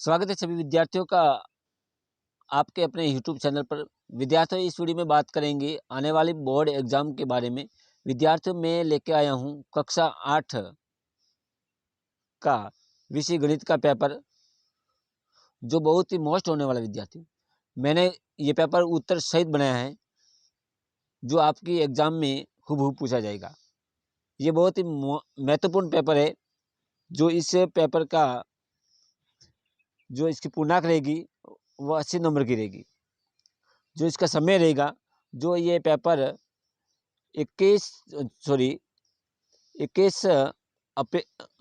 स्वागत है सभी विद्यार्थियों का आपके अपने YouTube चैनल पर। विद्यार्थियों, इस वीडियो में बात करेंगे आने वाली बोर्ड एग्जाम के बारे में। विद्यार्थियों, मैं लेके आया हूँ कक्षा 8 का विषय गणित का पेपर, जो बहुत ही मोस्ट होने वाला। विद्यार्थियों, मैंने ये पेपर उत्तर सहित बनाया है, जो आपकी एग्जाम में हूबहू पूछा जाएगा। ये बहुत ही महत्वपूर्ण पेपर है, जो इस पेपर का जो इसकी पूर्णांक रहेगी वो 80 नंबर की रहेगी। जो इसका समय रहेगा, जो ये पेपर 21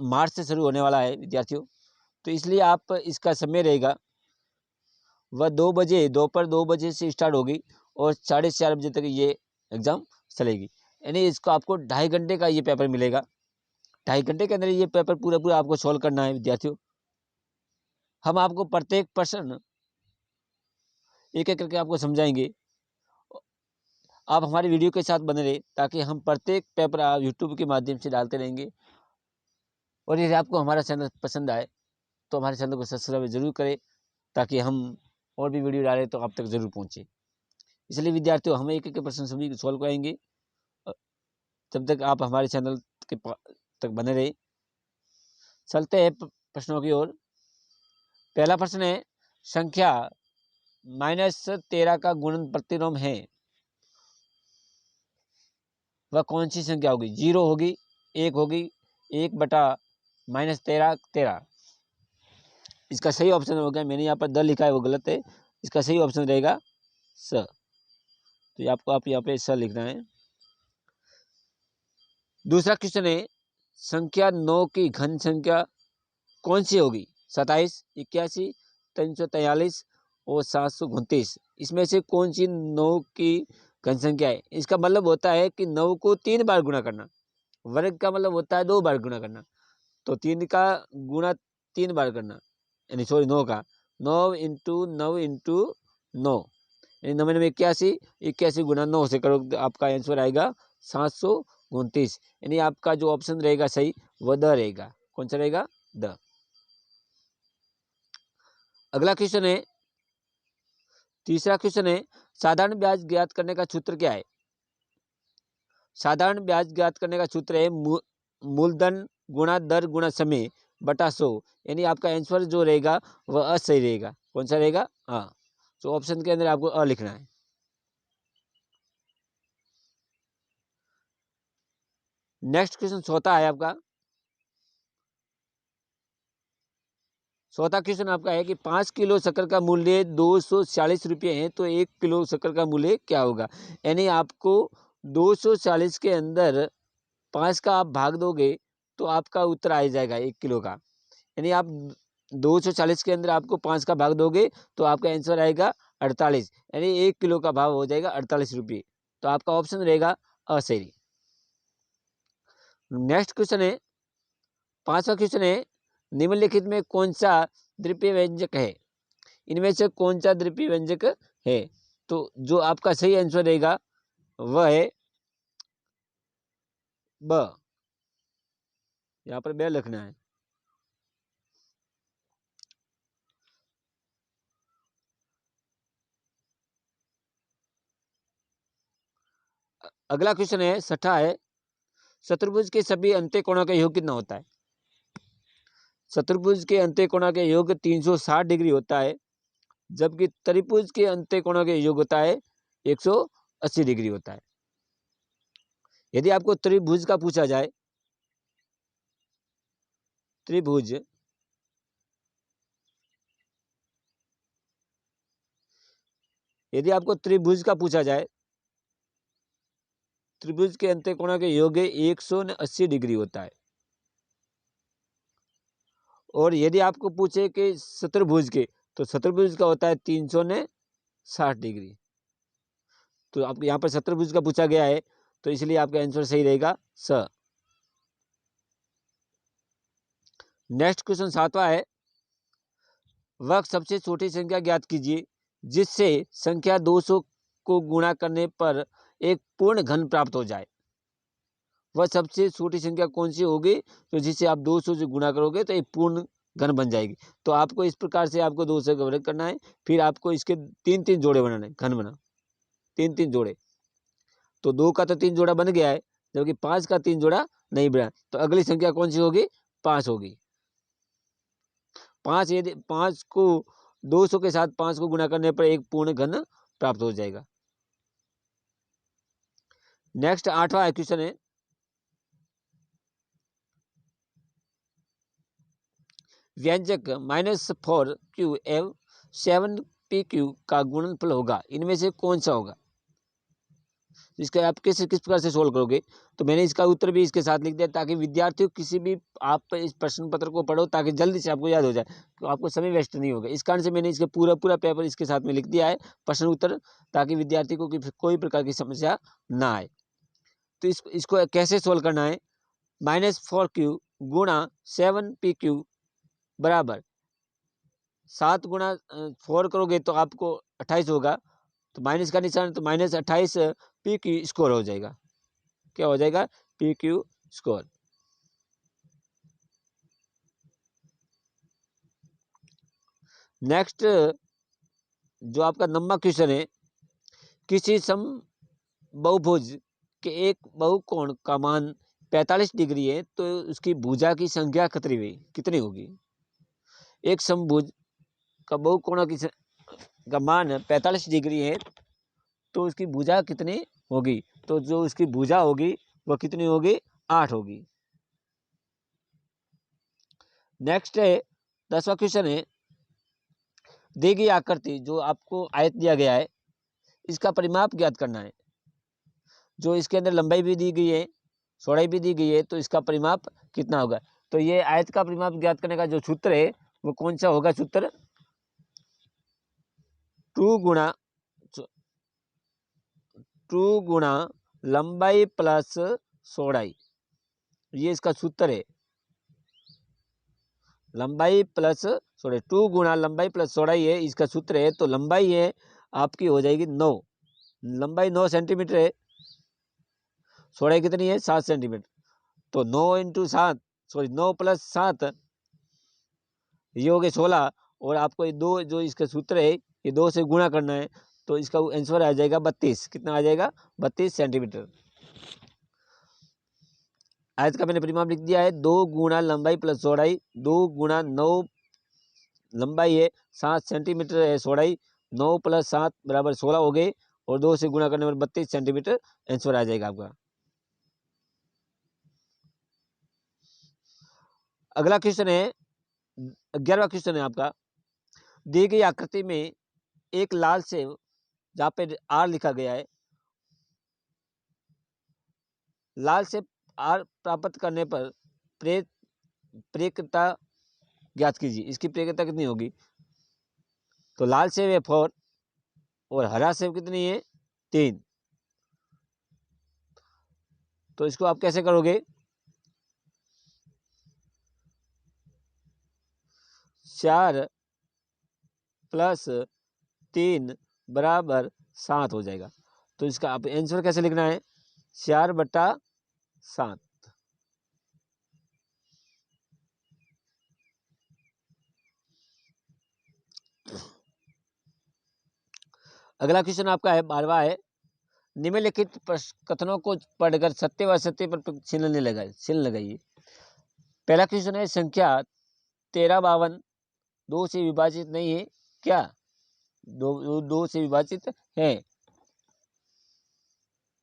मार्च से शुरू होने वाला है विद्यार्थियों। तो इसलिए आप इसका समय रहेगा वह 2 बजे, दोपहर 2 बजे से स्टार्ट होगी और 4:30 बजे तक ये एग्ज़ाम चलेगी। यानी इसको आपको 2.5 घंटे का ये पेपर मिलेगा। 2.5 घंटे के अंदर ये पेपर पूरा आपको सॉल्व करना है विद्यार्थियों। हम आपको प्रत्येक प्रश्न एक एक करके आपको समझाएंगे। आप हमारे वीडियो के साथ बने रहे, ताकि हम प्रत्येक पेपर आप यूट्यूब के माध्यम से डालते रहेंगे। और यदि आपको हमारा चैनल पसंद आए तो हमारे चैनल को सब्सक्राइब जरूर करें, ताकि हम और भी वीडियो डालें तो आप तक जरूर पहुँचे। इसलिए विद्यार्थियों, हम एक एक प्रश्न सभी सॉल्व कराएंगे। तब तक आप हमारे चैनल के तक बने रहे। चलते हैं प्रश्नों की ओर। पहला प्रश्न है, संख्या -13 का गुणन प्रतिलोम है, वह कौन सी संख्या होगी? 0 होगी, 1 होगी, 1/-13। इसका सही ऑप्शन होगा, मैंने यहाँ पर द लिखा है वो गलत है। इसका सही ऑप्शन रहेगा स। तो आपको आप यहाँ पे स लिखना है। दूसरा क्वेश्चन है, संख्या 9 की घन संख्या कौन सी होगी? 27, 81, 343 और 729। इसमें से कौन सी 9 की घन संख्या है? इसका मतलब होता है कि 9 को 3 बार गुणा करना। वर्ग का मतलब होता है 2 बार गुणा करना। तो 3 का गुणा 3 बार करना, यानी 9 का 9 × 9 × 9, यानी 9 में 81, 81 गुणा 9 से करो तो आपका आंसर आएगा 729। यानी आपका जो ऑप्शन रहेगा सही वह द रहेगा। कौन सा रहेगा? द। अगला क्वेश्चन है, तीसरा क्वेश्चन है, साधारण ब्याज ज्ञात करने का सूत्र क्या है? साधारण ब्याज ज्ञात करने का सूत्र है मूलधन गुणा दर गुणा समय बटा 100। यानी आपका आंसर जो रहेगा वह असही रहेगा। कौन सा रहेगा? हाँ। तो ऑप्शन के अंदर आपको अ लिखना है। नेक्स्ट क्वेश्चन चौथा है आपका। चौथा क्वेश्चन आपका है कि 5 किलो शक्कर का मूल्य 240 रुपये है, तो 1 किलो शक्कर का मूल्य क्या होगा? यानी आपको 240 के अंदर 5 का आप भाग दोगे तो आपका उत्तर आ जाएगा 1 किलो का। यानी आप 240 के अंदर आपको 5 का भाग दोगे तो आपका आंसर आएगा 48। यानी 1 किलो का भाव हो जाएगा 48 रुपये। तो आपका ऑप्शन रहेगा असही। नेक्स्ट क्वेश्चन है, 5वां क्वेश्चन है, निम्नलिखित में कौन सा द्वितीय व्यंजक है? इनमें से कौन सा द्वितीय व्यंजक है? तो जो आपका सही आंसर रहेगा वह है ब। यहाँ पर ब लिखना है। अगला क्वेश्चन है, 6ठा है, चतुर्भुज के सभी अंत्यकोणों का योग कितना होता है? चतुर्भुज के अंत्यकोणों के योग 360 डिग्री होता है, जबकि त्रिभुज के अंत्यकोणों के योग होता है 180 डिग्री होता है। यदि आपको त्रिभुज का पूछा जाए, त्रिभुज यदि आपको त्रिभुज का पूछा जाए, त्रिभुज के अंत्यकोणों के योग 180 डिग्री होता है। और यदि आपको पूछे कि चतुर्भुज के, तो चतुर्भुज का होता है 360 डिग्री। तो आपको यहाँ पर चतुर्भुज का पूछा गया है, तो इसलिए आपका आंसर सही रहेगा स। नेक्स्ट क्वेश्चन 7वां है, वह सबसे छोटी संख्या ज्ञात कीजिए जिससे संख्या 200 को गुणा करने पर एक पूर्ण घन प्राप्त हो जाए। वह सबसे छोटी संख्या कौन सी होगी तो जिसे आप 200 से गुणा करोगे तो एक पूर्ण घन बन जाएगी। तो आपको इस प्रकार से आपको 2 से वर्ग करना है, फिर आपको इसके 3-3 जोड़े बनाने हैं, घन बना 3-3 जोड़े। तो 2 का तो 3 जोड़ा बन गया है, जबकि 5 का 3 जोड़ा नहीं बना। तो अगली संख्या कौन सी होगी? 5 होगी। 5 यदि 5 को 200 के साथ 5 को गुणा करने पर एक पूर्ण घन प्राप्त हो जाएगा। नेक्स्ट 8वां क्वेश्चन है, व्यंजक -4q एवं 7pq का गुणनफल होगा, इनमें से कौन सा होगा? इसका आप किस प्रकार से सोल्व करोगे? तो मैंने इसका उत्तर भी इसके साथ लिख दिया, ताकि विद्यार्थियों किसी भी आप इस प्रश्न पत्र को पढ़ो, ताकि जल्दी से आपको याद हो जाए, तो आपको समय वेस्ट नहीं होगा। इस कारण से मैंने इसके पूरा पेपर इसके साथ में लिख दिया है, प्रश्न उत्तर, ताकि विद्यार्थी को कोई प्रकार की समस्या ना आए। तो इसको कैसे सोल्व करना है? -4q गुणा 7pq बराबर 7 गुणा 4 करोगे तो आपको 28 होगा, तो माइनस का निशान, तो -28 PQ स्कोर हो जाएगा। क्या हो जाएगा? PQ score. नेक्स्ट जो आपका नंबर क्वेश्चन है, किसी बहुभुज के एक बहुकोण का मान 45 डिग्री है, तो उसकी भुजा की संख्या कितनी होगी? एक समभुज का बहुकोण का मान 45 डिग्री है, तो उसकी भुजा कितनी होगी? तो जो उसकी भुजा होगी वह कितनी होगी? 8 होगी। नेक्स्ट है 10वां क्वेश्चन है, दी गई आकृति जो आपको आयत दिया गया है, इसका परिमाप ज्ञात करना है। जो इसके अंदर लंबाई भी दी गई है, चौड़ाई भी दी गई है, तो इसका परिमाप कितना होगा? तो ये आयत का परिमाप ज्ञात करने का जो सूत्र है वो कौन सा होगा? सूत्र 2 गुणा लंबाई प्लस चौड़ाई, ये इसका सूत्र है। लंबाई प्लस चौड़ाई, 2 गुणा लंबाई प्लस चौड़ाई है, इसका सूत्र है। तो लंबाई है आपकी हो जाएगी 9, लंबाई 9 सेंटीमीटर है, चौड़ाई कितनी है? 7 सेंटीमीटर। तो 9 × 7, सॉरी 9 + 7, ये हो गए 16, और आपको ये 2 जो इसका सूत्र है, ये 2 से गुणा करना है, तो इसका आंसर आ जाएगा 32। कितना आ जाएगा? 32 सेंटीमीटर। आयत का मैंने परिमाप लिख दिया है, 2 गुणा लंबाई प्लस चौड़ाई, 2 गुणा 9 लंबाई है, 7 सेंटीमीटर है चौड़ाई, 9 + 7 = 16 हो गए, और 2 से गुणा करने पर 32 सेंटीमीटर आंसर आ जाएगा आपका। अगला क्वेश्चन है, 11वां क्वेश्चन है आपका, दी गई आकृति में एक लाल सेब, जहाँ पे R लिखा गया है, लाल सेब R प्राप्त करने पर प्रेक्यता ज्ञात कीजिए। इसकी प्रेक्यता कितनी होगी? तो लाल सेब है 4, और हरा सेब कितनी है? 3। तो इसको आप कैसे करोगे? 4 + 3 = 7 हो जाएगा। तो इसका आप आंसर कैसे लिखना है? 4/7। अगला क्वेश्चन आपका है 12वां है, निम्नलिखित कथनों को पढ़कर सत्य व असत्य पर चिन्ह लगाइए। पहला क्वेश्चन है, संख्या 1352 2 से विभाजित नहीं है क्या? 2 से विभाजित है,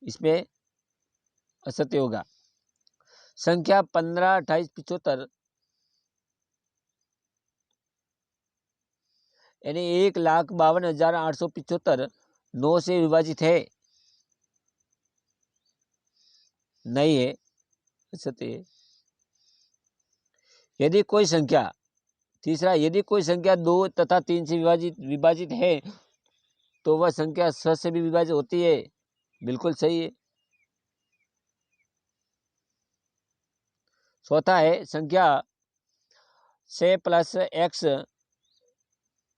इसमें असत्य होगा। संख्या 15 28 75 यानी 1,52,875 9 से विभाजित है, नहीं है, असत्य है। यदि कोई संख्या, तीसरा, यदि कोई संख्या 2 तथा 3 से विभाजित है, तो वह संख्या 6 से भी विभाजित होती है, बिल्कुल सही है। चौथा है, संख्या 6 + x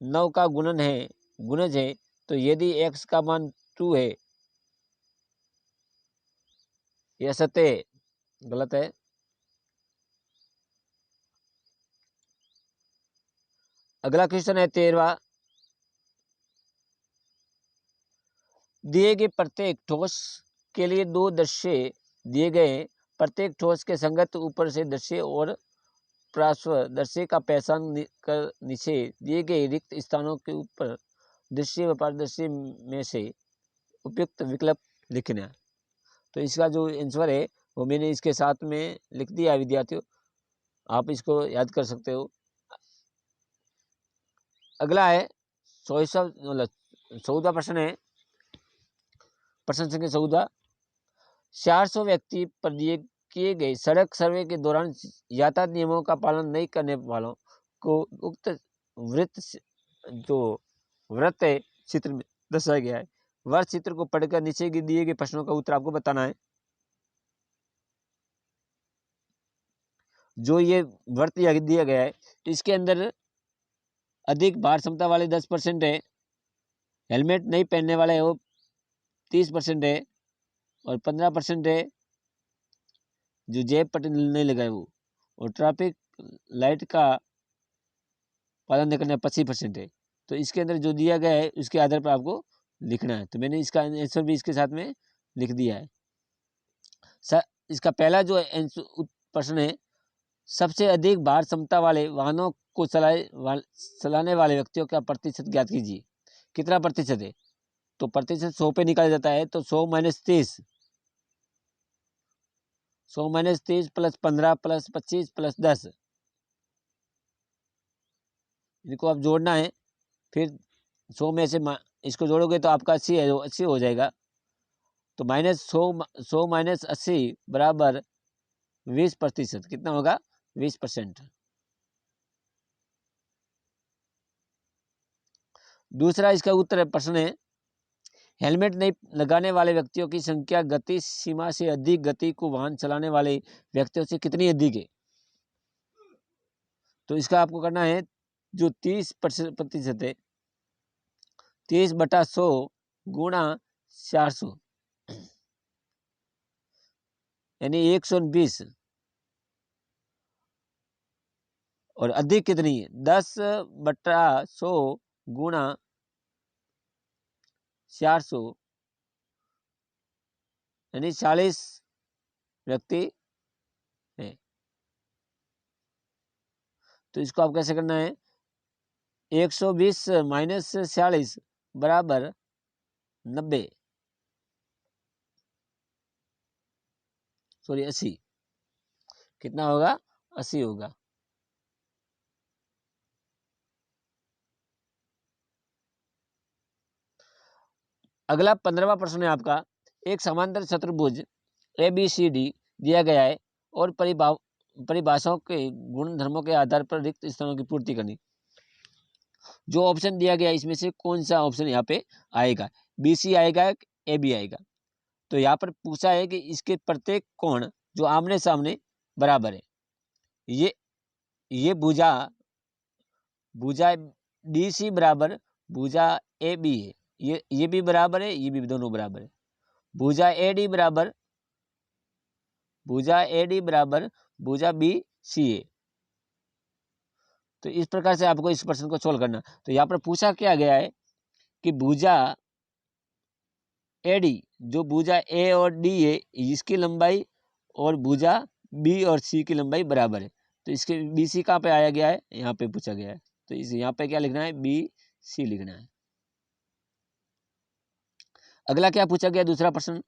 9 का गुणज है, तो यदि x का मान 2 है, यह सत्य है, गलत है। अगला क्वेश्चन है 13वां। दिए गए प्रत्येक ठोस के लिए दो दृश्य दिए गए, प्रत्येक ठोस के संगत ऊपर से दृश्य और पार्श्व दृश्य का पहचान कर नीचे दिए गए रिक्त स्थानों के ऊपर दृश्य व पारदृश्य में से उपयुक्त विकल्प लिखना। तो इसका जो आंसर है वो मैंने इसके साथ में लिख दिया है विद्यार्थियों, आप इसको याद कर सकते हो। अगला है 14वां प्रश्न है, प्रश्न संख्या 14। 400 व्यक्ति पर दिए किए गए सड़क सर्वे के दौरान यातायात नियमों का पालन नहीं करने वालों को उक्त वृत्त जो वृत्त है चित्र में दर्शाया गया है, वह चित्र को पढ़कर नीचे के दिए गए प्रश्नों का उत्तर आपको बताना है। जो ये वृत्त दिया गया है इसके अंदर अधिक भार क्षमता वाले 10% है, हेलमेट नहीं पहनने वाले वो 30% है, और 15% है जो जेब पट्टी नहीं लगाए वो, और ट्रैफिक लाइट का पालन नहीं करने 25% है। तो इसके अंदर जो दिया गया है उसके आधार पर आपको लिखना है। तो मैंने इसका आंसर भी इसके साथ में लिख दिया है। इसका पहला जो प्रश्न है, सबसे अधिक भार क्षमता वाले वाहनों को चलाने वाले व्यक्तियों का प्रतिशत ज्ञात कीजिए। कितना प्रतिशत है? तो प्रतिशत 100 पे निकाला जाता है, तो 100 - 30, 100 - 30 + 15 + 25 + 10, इनको आप जोड़ना है। फिर 100 में से इसको जोड़ोगे तो आपका 80 है, 80 हो जाएगा। तो -100 - 80 बराबर 20%। कितना होगा? 20%। दूसरा इसका उत्तर प्रश्न है, हेलमेट नहीं लगाने वाले व्यक्तियों की संख्या गति सीमा से अधिक गति को वाहन चलाने वाले व्यक्तियों से कितनी अधिक है? तो इसका आपको करना है जो 30% है, 30/100 गुणा 400 यानी 120, और अधिक कितनी है? 10/100 गुणा 400 यानी 40 व्यक्ति है। तो इसको आप कैसे करना है? 120 - 40 बराबर 90, सॉरी 80। कितना होगा? 80 होगा। अगला 15वां प्रश्न है आपका, एक समांतर चतुर्भुज ABCD दिया गया है और परिभाषाओं के गुण धर्मों के आधार पर रिक्त स्थानों की पूर्ति करनी। जो ऑप्शन दिया गया इसमें से कौन सा ऑप्शन यहाँ पे आएगा? BC आएगा, AB आएगा। तो यहाँ पर पूछा है कि इसके प्रत्येक कोण जो आमने सामने बराबर है, ये भुजा DC बराबर भुजा AB है, ये भी बराबर है, ये भी दोनों बराबर है। भुजा AD बराबर भुजा BC है। तो इस प्रकार से आपको इस प्रश्न को सोल्व करना। तो यहाँ पर पूछा क्या गया है कि भुजा AD, जो भुजा A और D है इसकी लंबाई और भुजा B और C की लंबाई बराबर है। तो इसके BC कहाँ पे आया गया है? यहाँ पे पूछा गया है। तो इस यहाँ पे क्या लिखना है? BC लिखना है। अगला क्या पूछा गया? दूसरा प्रश्न,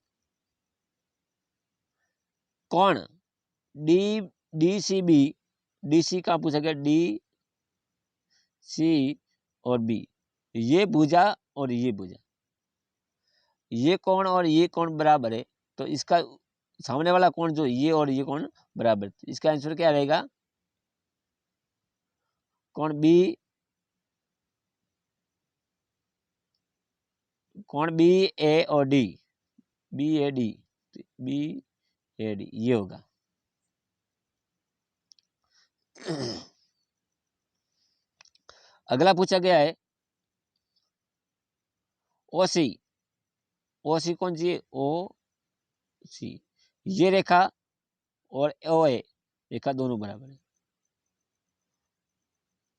कौन DCB, DC कहाँ पूछा गया? DC और B, ये भुजा और ये भुजा, ये कोण और ये कोण बराबर है। तो इसका सामने वाला कोण जो ये और ये कोण बराबर, इसका आंसर क्या रहेगा? कोण BA और D, BAD ये होगा। अगला पूछा गया है OC कौन सी है? OC, ये रेखा और OA रेखा दोनों बराबर है।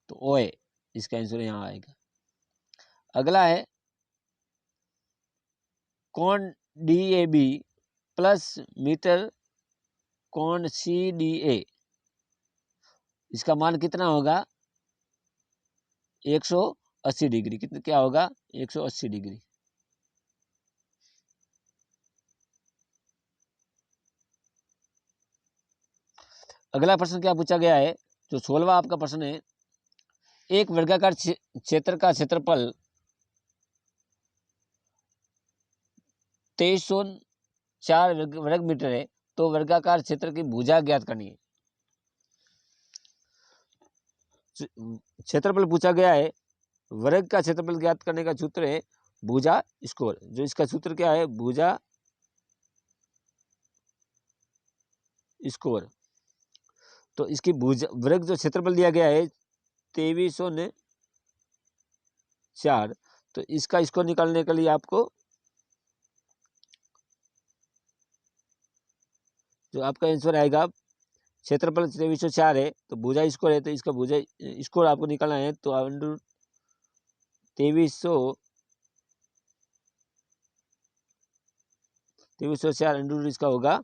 तो OA इसका आंसर यहाँ आएगा। अगला है कोण DAB प्लस मीटर कोण CDA, इसका मान कितना होगा? 180 डिग्री। कितना क्या होगा? 180 डिग्री। अगला प्रश्न क्या पूछा गया है? जो 16वां आपका प्रश्न है, एक वर्गाकार क्षेत्र का क्षेत्रफल 2304 वर्ग मीटर है, तो वर्गाकार क्षेत्र की भुजा ज्ञात करनी है। क्षेत्रफल पूछा गया है, वर्ग का क्षेत्रफल ज्ञात करने का सूत्र है भुजा स्कोर। जो इसका सूत्र क्या है? भुजा स्कोर। तो इसकी भुजा वर्ग जो क्षेत्रफल दिया गया है 2304, तो इसका स्कोर निकालने के लिए आपको जो आपका आंसर आएगा, क्षेत्रफल 2304 है तो भुजा स्कोर है, तो इसका भुजा स्कोर आपको निकालना है। तो 2304 अंडर इसका होगा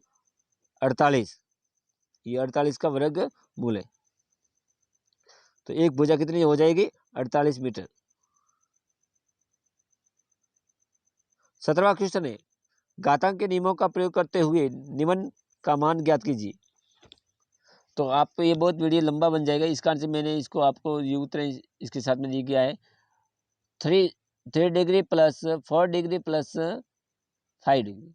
48। ये 48 का वर्ग मूल है। तो एक भुजा कितनी हो जाएगी? 48 मीटर। 17वां क्वेश्चन है, घातांक के नियमों का प्रयोग करते हुए निम्न का मान ज्ञात कीजिए। तो आपको ये बहुत वीडियो लंबा बन जाएगा, इस कारण से मैंने इसको आपको ये उत्तर इसके साथ में दिया गया है। 3 degree plus 4 degree plus 5 degree.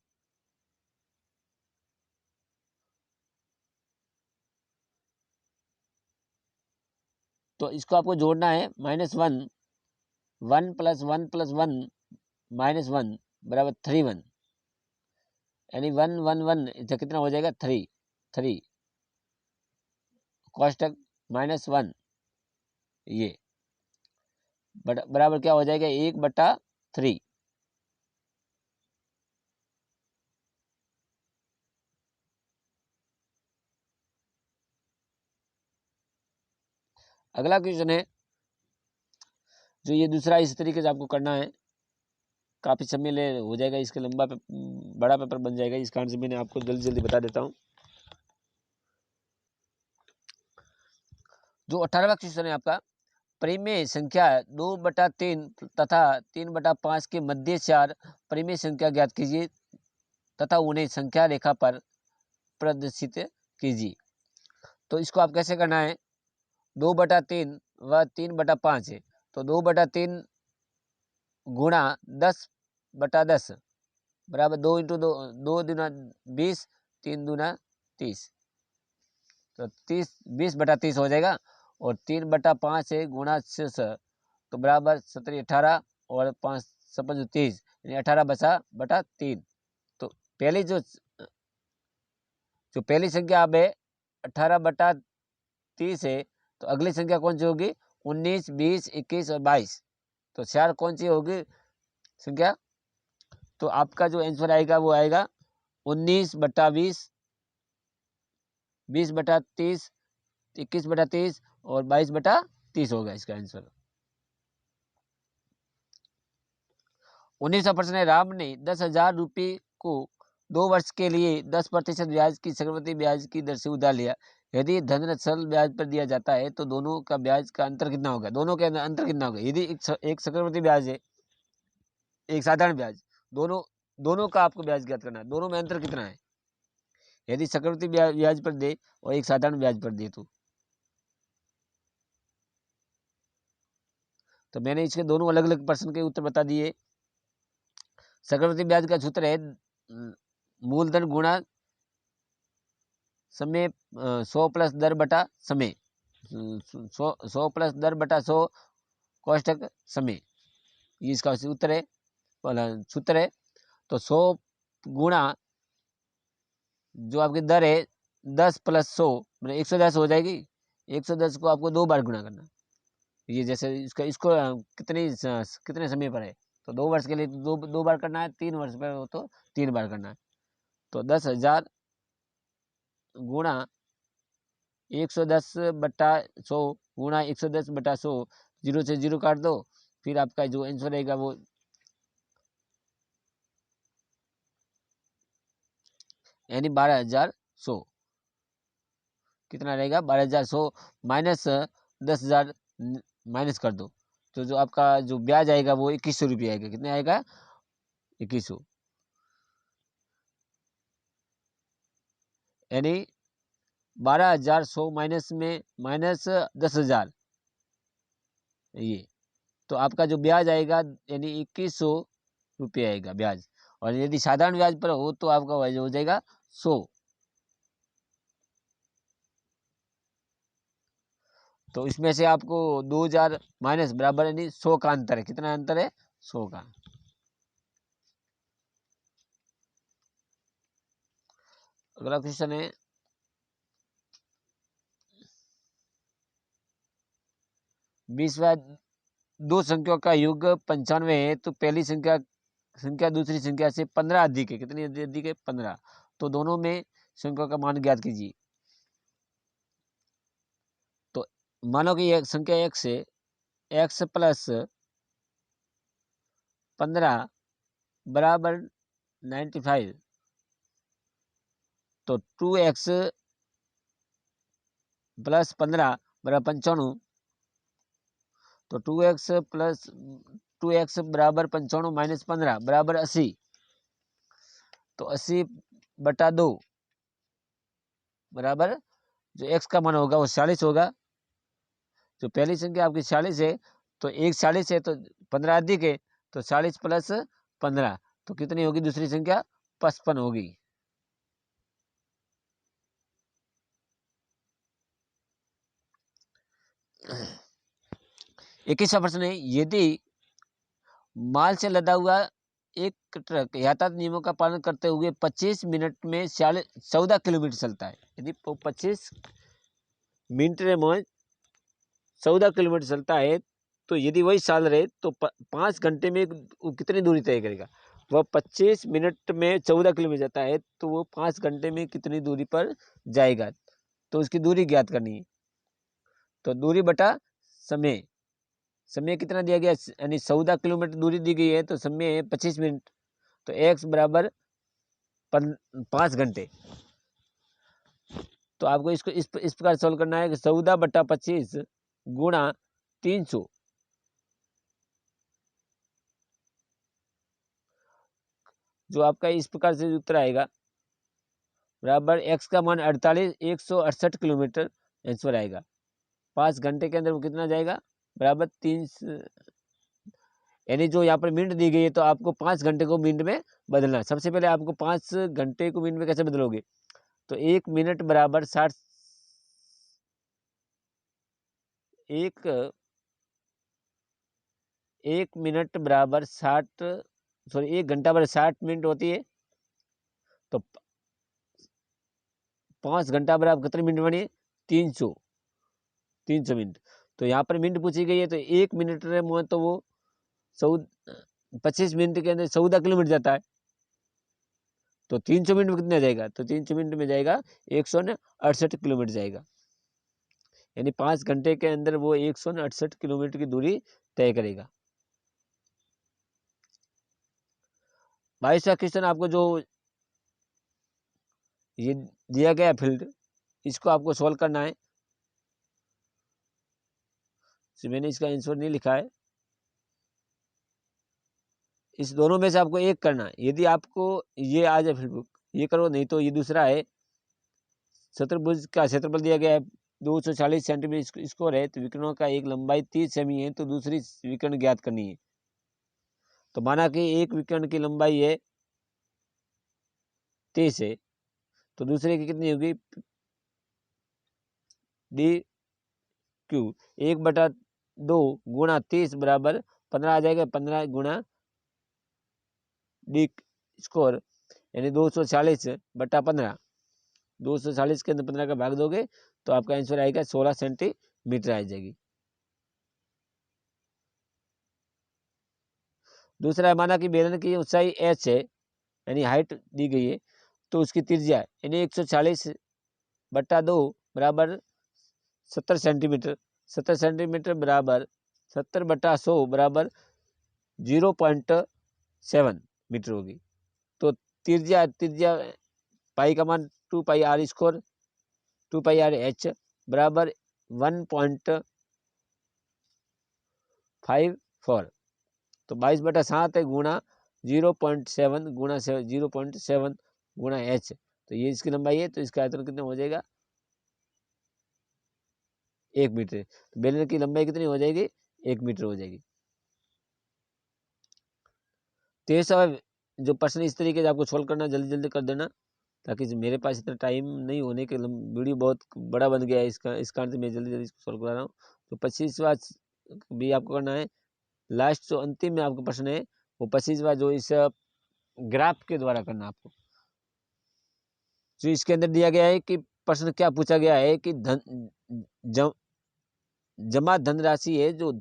तो इसको आपको जोड़ना है। -1 1 + 1 + 1 -1 बराबर 3 1, यानी 1 1 1 इसका कितना हो जाएगा? 3 कोष्टक -1 ये बराबर क्या हो जाएगा? 1/3। अगला क्वेश्चन है, जो ये दूसरा इस तरीके से आपको करना है, काफ़ी समय ले हो जाएगा, इसके लंबा बड़ा पेपर बन जाएगा, इस कारण से मैंने आपको जल्दी जल्दी बता देता हूँ। जो 18वां क्वेश्चन है आपका, परिमेय संख्या 2/3 तथा 3/5 के मध्य 4 परिमेय संख्या ज्ञात कीजिए तथा उन्हें संख्या रेखा पर प्रदर्शित कीजिए। तो इसको आप कैसे करना है? 2/3 व 3/5 है, तो 2/3 गुणा 10/10 बराबर 2 × 2 2 दूना 20 3 दूना 30, तो 20/30 हो जाएगा। और 3/5 है गुणा 6 तो बराबर 17 18 और 5 7 30, यानी 18/3। तो पहली जो पहली संख्या अब है 18/30 है, तो अगली संख्या कौन सी होगी? 19 20 21 और 22। तो 4 कौन सी होगी संख्या? तो आपका जो आंसर आएगा वो आएगा 19/20 20/30 21/30 और 22/30 होगा इसका आंसर। 19वां प्रश्न है, राम ने 10,000 रुपये को 2 वर्ष के लिए 10% ब्याज की चक्रवृद्धि ब्याज की दर से उधार लिया। यदि धन सरल ब्याज पर दिया जाता है तो दोनों का ब्याज का अंतर कितना होगा? दोनों के अंतर कितना होगा? यदि एक चक्रवृद्धि ब्याज है, एक साधारण ब्याज, दोनों का आपको ब्याज ज्ञात करना है, दोनों में अंतर कितना है? यदि चक्रवृद्धि ब्याज पर दे और एक साधारण ब्याज पर दे तो मैंने इसके दोनों अलग अलग प्रश्न के उत्तर बता दिए। चक्रवृद्धि ब्याज का सूत्र है मूलधन गुणा समय 100 प्लस दर बटा समय, 100 प्लस दर बटा 100 कोष्टक समय, ये इसका उत्तर है, सूत्र है। तो 100 गुणा जो आपकी दर है 10 + 100 मतलब 110 हो जाएगी। 110 को आपको 2 बार गुणा करना। ये जैसे इसको कितने समय पर है? तो 2 वर्ष के लिए दो बार करना है, 3 वर्ष पर हो तो 3 बार करना है। तो 10,000 गुणा 110/100 गुणा 110/100, 0 से 0 काट दो, फिर आपका जो आंसर रहेगा वो यानी 12,100 कितना रहेगा, 12,100 माइनस 10,000 माइनस कर दो, तो जो आपका जो ब्याज आएगा वो 2100 रुपये आएगा। कितने आएगा, 2100, यानी 12,100 माइनस में माइनस 10,000 ये, तो आपका जो ब्याज आएगा यानी 2100 रुपये आएगा ब्याज। और यदि साधारण ब्याज पर हो तो आपका हो जाएगा 100। तो इसमें से आपको 2000 माइनस बराबर यानी 100 का अंतर है। कितना अंतर है, 100 का। अगला क्वेश्चन है 20वां, दो संख्याओं का योग 95 है, तो पहली संख्या दूसरी संख्या से 15 अधिक है। कितनी अधिक है, 15। तो दोनों में संख्या का मान ज्ञात कीजिए। तो मानो कि एक संख्या x है, x प्लस 15 बराबर 95, तो 2x प्लस 15 बराबर 95, तो 2x प्लस 2x बराबर 95 माइनस 15 बराबर 80, तो 80 बटा 2 बराबर जो x का मान होगा वो 46 होगा। जो पहली संख्या आपकी 46 है, तो एक 40 है तो 15 अधिक है, तो 40 प्लस 15, तो कितनी होगी दूसरी संख्या, 55 होगी। 21वां प्रश्न है, यदि माल से लदा हुआ एक ट्रक यातायात नियमों का पालन करते हुए 25 मिनट में 14 किलोमीटर चलता है, यदि 25 मिनट में 14 किलोमीटर चलता है, तो यदि वही चाल रहे तो 5 घंटे में वो कितनी दूरी तय करेगा। वह 25 मिनट में 14 किलोमीटर जाता है, तो वो 5 घंटे में कितनी दूरी पर जाएगा, तो उसकी दूरी ज्ञात करनी है। तो दूरी बटा समय, समय कितना दिया गया, यानी 14 किलोमीटर दूरी दी गई है, तो समय है 25 मिनट, तो x बराबर 5 घंटे। तो आपको इसको इस प्रकार सॉल्व करना है कि 14 बटा 25 गुणा 300, जो आपका इस प्रकार से उत्तर आएगा बराबर x का मान 168 किलोमीटर आंसर आएगा। 5 घंटे के अंदर वो कितना जाएगा, बराबर 3, यानी जो यहाँ पर मिनट दी गई है, तो आपको 5 घंटे को मिनट में बदलना है। सबसे पहले आपको 5 घंटे को मिनट में कैसे बदलोगे, तो 1 मिनट बराबर 60, एक मिनट बराबर 60, सॉरी 1 घंटा बराबर 60 मिनट होती है, तो 5 घंटा बराबर कितने मिनट बनी, 300 मिनट। तो यहाँ पर मिनट पूछी गई है, तो 1 मिनट में तो वो 25 मिनट के अंदर 14 किलोमीटर जाता है, तो 300 मिनट में कितना जाएगा, तो 300 मिनट में जाएगा 168 किलोमीटर जाएगा, यानी 5 घंटे के अंदर वो 168 किलोमीटर की दूरी तय करेगा। 22वां क्वेश्चन, आपको जो ये दिया गया फील्ड, इसको आपको सॉल्व करना है। मैंने इसका आंसर नहीं लिखा है, इस दोनों में से आपको एक करना है। यदि आपको ये आ जाए फिर ये करो, नहीं तो ये दूसरा है, चतुर्भुज का क्षेत्रफल दिया गया है 240 सेंटीमीटर स्क्वायर है, तो विकर्णों का एक लंबाई 30 सेमी है, तो दूसरी विकर्ण ज्ञात करनी है। तो माना कि एक विकर्ण की लंबाई है 30 है, तो दूसरे की कितनी होगी, डी क्यू 1/2 गुणा 30 बराबर 15 आ जाएगा, 15 गुणा डी स्क्वायर यानी 240/15, 240 के अंदर 15 का भाग दोगे तो आपका आंसर आएगा 16 सेंटीमीटर आ जाएगी। दूसरा माना कि बेलन की ऊंचाई h है, यानी हाइट दी गई है, तो उसकी त्रिज्या यानी 140/2 बराबर 70 सेंटीमीटर, 70 सेंटीमीटर बराबर 70/100 बराबर 0.7 मीटर होगी। तो त्रिज्या पाई का मान 2πr² 2πrh बराबर 1.54। तो 22/7 है गुणा 0.7 गुणा 0.7 गुणा h, तो ये इसकी लंबाई है। तो इसका आयतन कितना हो जाएगा? 1 मीटर। तो बेलन की लंबाई कितनी हो जाएगी? 1 मीटर हो जाएगी। तो ये सब जो प्रश्न इस तरीके से आपको सोल्व करना, जल्दी जल्दी कर देना, ताकि मेरे पास इतना टाइम नहीं होने के वीडियो बहुत बड़ा बन गया है इस कारण से मैं जल्दी जल्दी इसको सोल्व करा रहा हूँ। तो 25वां भी आपको करना है। लास्ट जो अंतिम में आपका प्रश्न है वो 25वां जो इस ग्राफ के द्वारा करना आपको। जो इसके अंदर दिया गया है कि प्रश्न क्या पूछा गया है कि जमा धनराशि है जो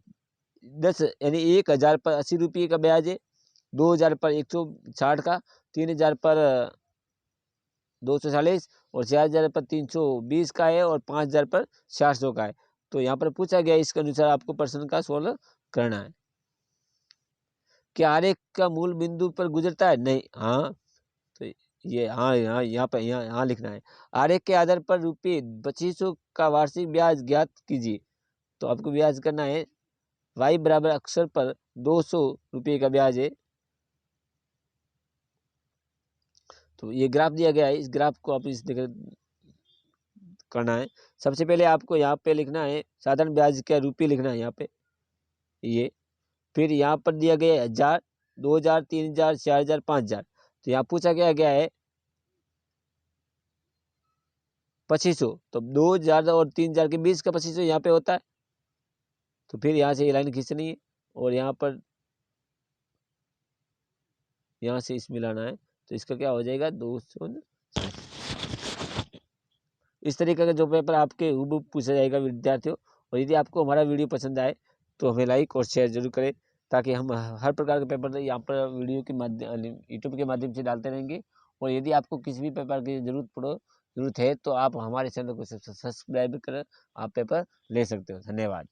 10 यानी 1000 पर 80 रुपये का ब्याज है, 2000 पर 160 का, 3000 पर 240 और 4000 पर 320 का है और 5000 पर 400 का है। तो यहाँ पर पूछा गया इसके अनुसार आपको प्रश्न का सोल्व करना है। क्या आरेख का मूल बिंदु पर गुजरता है? नहीं। हाँ, तो ये हाँ यहाँ लिखना है। आरेख के आधार पर रुपये 2500 का वार्षिक ब्याज ज्ञात कीजिए। तो आपको ब्याज करना है y बराबर अक्षर पर 200 रुपये का ब्याज है। तो ये ग्राफ दिया गया है, इस ग्राफ को आप इस करना है। सबसे पहले आपको यहाँ पे लिखना है साधारण ब्याज क्या रुपये लिखना है यहाँ पे ये। फिर यहाँ पर दिया गया है 1000, 2000, 3000, 4000, 5000। तो यहाँ पूछा गया है 2500। तो 2000 और 3000 के बीच का 2500 यहाँ पे होता है। तो फिर यहाँ से ये लाइन खींचनी है और यहाँ पर यहाँ से इस मिलाना है। तो इसका क्या हो जाएगा? 200। इस तरीके का जो पेपर आपके हुबहू पूछा जाएगा विद्यार्थियों। और यदि आपको हमारा वीडियो पसंद आए तो हमें लाइक और शेयर जरूर करें, ताकि हम हर प्रकार के पेपर यहाँ पर वीडियो के माध्यम यूट्यूब के माध्यम से डालते रहेंगे। और यदि आपको किसी भी पेपर की जरूरत है तो आप हमारे चैनल को सब्सक्राइब कर आप पेपर ले सकते हो। धन्यवाद।